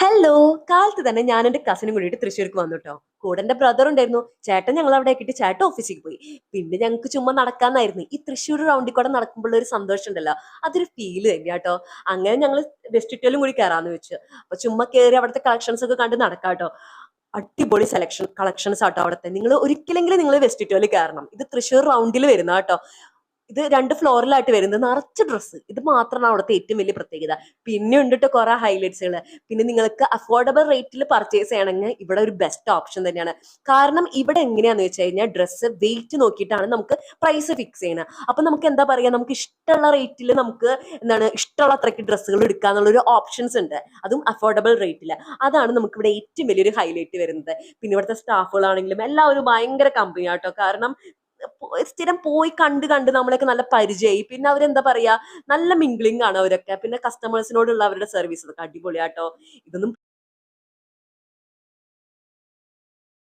Hello. കാലത്ത് തന്നെ ഞാൻ എന്റെ കസിനും കൂടിയിട്ട് തൃശ്ശൂർക്ക് വന്നു കേട്ടോ. കൂടെ എന്റെ ബ്രദർ ഉണ്ടായിരുന്നു. ചേട്ടൻ ഞങ്ങൾ അവിടെ ആക്കിയിട്ട് ചേട്ടൻ ഓഫീസിൽ പോയി. പിന്നെ ഞങ്ങൾക്ക് ചുമ്മാ നടക്കാന്നായിരുന്നു. ഈ തൃശ്ശൂർ റൗണ്ടിൽ കൂടെ നടക്കുമ്പോൾ ഒരു സന്തോഷം ഉണ്ടല്ലോ, അതൊരു ഫീല് തന്നെയാ കേട്ടോ. അങ്ങനെ ഞങ്ങൾ വെസ്റ്റിറ്റോലും കൂടി കയറാന്ന് വെച്ചു. അപ്പൊ ചുമ്മാ കയറി അവിടുത്തെ കളക്ഷൻസ് ഒക്കെ കണ്ട് നടക്കാട്ടോ. അടിപൊളി കളക്ഷൻസ് ആട്ടോ അവിടുത്തെ. നിങ്ങൾ ഒരിക്കലെങ്കിലും നിങ്ങൾ വെസ്റ്റിറ്റോയിൽ കയറണം. ഇത് തൃശ്ശൂർ റൗണ്ടിൽ വരുന്ന കേട്ടോ. ഇത് 2 ഫ്ലോറിലായിട്ട് വരുന്നത്. നിറച്ച് ഡ്രസ്സ്. ഇത് മാത്രമാണ് അവിടുത്തെ ഏറ്റവും വലിയ പ്രത്യേകത. പിന്നെ ഉണ്ട് ട്ടോ കുറെ ഹൈലൈറ്റ്സുകൾ. പിന്നെ നിങ്ങൾക്ക് അഫോർഡബിൾ റേറ്റിൽ പർച്ചേസ് ചെയ്യണമെങ്കിൽ ഇവിടെ ഒരു ബെസ്റ്റ് ഓപ്ഷൻ തന്നെയാണ്. കാരണം ഇവിടെ എങ്ങനെയാന്ന് വെച്ച് കഴിഞ്ഞാൽ ഡ്രസ്സ് വെയിറ്റ് നോക്കിയിട്ടാണ് നമുക്ക് പ്രൈസ് ഫിക്സ് ചെയ്യുന്നത്. അപ്പൊ നമുക്ക് എന്താ പറയാ, നമുക്ക് ഇഷ്ടമുള്ള റേറ്റിൽ നമുക്ക് എന്താണ് ഇഷ്ടമുള്ള അത്രയ്ക്ക് ഡ്രസ്സുകൾ എടുക്കാന്നുള്ള ഒരു ഓപ്ഷൻസ് ഉണ്ട്. അതും അഫോർഡബിൾ റേറ്റിൽ. അതാണ് നമുക്ക് ഇവിടെ ഏറ്റവും വലിയൊരു ഹൈലൈറ്റ് വരുന്നത്. പിന്നെ ഇവിടുത്തെ സ്റ്റാഫുകളാണെങ്കിലും എല്ലാവരും ഭയങ്കര കമ്പനിയാട്ടോ. കാരണം സ്ഥിരം പോയി കണ്ട് കണ്ട് നമ്മളൊക്കെ നല്ല പരിചയമായി. പിന്നെ അവരെന്താ പറയാ, നല്ല മിംഗ്ലിംഗ് ആണ് അവരൊക്കെ. പിന്നെ കസ്റ്റമേഴ്സിനോടുള്ള അവരുടെ സർവീസ് ഒക്കെ അടിപൊളിയാട്ടോ. ഇതൊന്നും